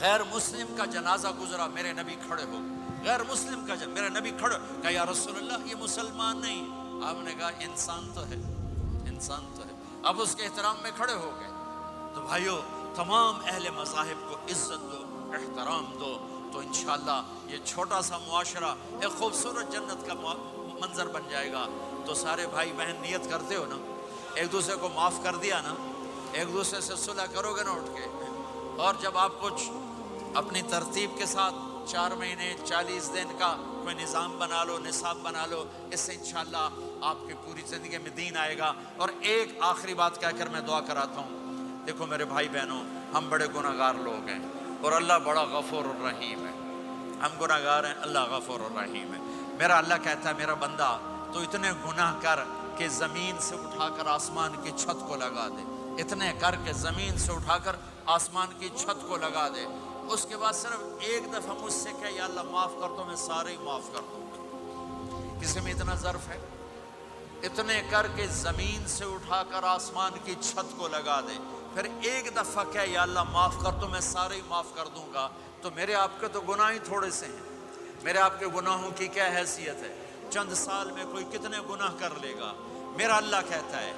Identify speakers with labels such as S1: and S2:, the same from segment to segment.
S1: غیر مسلم کا جنازہ گزرا، میرے نبی کھڑے ہو گئے، غیر مسلم کا میرے نبی کھڑے، کہا یا رسول اللہ یہ مسلمان نہیں، آپ نے کہا انسان تو ہے، انسان تو ہے، اب اس کے احترام میں کھڑے ہو گئے۔ تو بھائیو تمام اہل مذاہب کو عزت دو، احترام دو، تو انشاءاللہ یہ چھوٹا سا معاشرہ ایک خوبصورت جنت کا منظر بن جائے گا۔ تو سارے بھائی بہن نیت کرتے ہو نا، ایک دوسرے کو معاف کر دیا نا، ایک دوسرے سے صلح کرو گے نا اٹھ کے، اور جب آپ کچھ اپنی ترتیب کے ساتھ 4 مہینے 40 دن کا کوئی نظام بنا لو، نصاب بنا لو، اس سے انشاءاللہ آپ کی پوری زندگی میں دین آئے گا۔ اور ایک آخری بات کہہ کر میں دعا کراتا ہوں، دیکھو میرے بھائی بہنوں، ہم بڑے گناہ گار لوگ ہیں اور اللہ بڑا غفور الرحیم ہے، ہم گناہ گار ہیں، اللہ غفور الرحیم ہے۔ میرا اللہ کہتا ہے میرا بندہ تو اتنے گناہ کر کہ زمین سے اٹھا کر آسمان کی چھت کو لگا دے، اتنے کر کے زمین سے اٹھا کر آسمان کی چھت کو لگا دے، اس کے بعد صرف ایک دفعہ مجھ سے کہ یا اللہ معاف کر دو، میں سارے ہی معاف کر دوں گا۔ کسی میں اتنا ظرف ہے؟ اتنے کر کے زمین سے اٹھا کر آسمان کی چھت کو لگا دے، پھر ایک دفعہ کہ یا اللہ معاف کر دو، میں سارے ہی معاف کر دوں گا۔ تو میرے آپ کے تو گناہ ہی تھوڑے سے ہیں، میرے آپ کے گناہوں کی کیا حیثیت ہے؟ چند سال میں کوئی کتنے گناہ کر لے گا۔ میرا اللہ کہتا ہے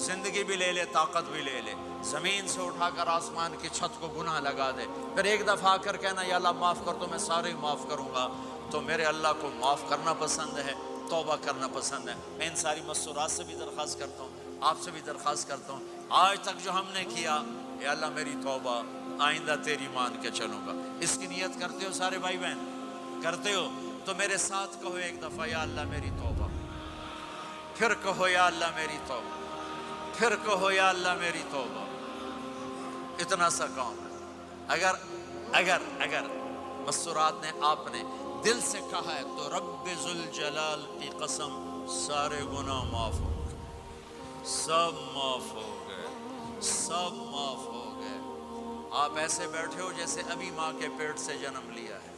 S1: زندگی بھی لے لے، طاقت بھی لے لے، زمین سے اٹھا کر آسمان کی چھت کو گناہ لگا دے، پھر ایک دفعہ آ کر کہنا یا اللہ معاف کر دو، میں سارے ہی معاف کروں گا۔ تو میرے اللہ کو معاف کرنا پسند ہے، توبہ کرنا پسند ہے۔ میں ان ساری مستورات سے بھی درخواست کرتا ہوں، آپ سے بھی درخواست کرتا ہوں، آج تک جو ہم نے کیا، اے اللہ میری توبہ، آئندہ تیری مان کے چلوں گا۔ اس کی نیت کرتے ہو سارے بھائی بہن؟ کرتے ہو تو میرے ساتھ کہو ایک دفعہ یا اللہ میری توبہ، پھر کہو یا اللہ میری توبہ، پھر کہو یا اللہ میری توبہ۔ اتنا سا کام ہے۔ اگر مستورات نے آپ نے دل سے کہا ہے تو رب ذوالجلال کی قسم سارے گناہ معاف ہو گئے، سب معاف ہو گئے، سب معاف ہو گئے۔ آپ ایسے بیٹھے ہو جیسے ابھی ماں کے پیٹ سے جنم لیا ہے،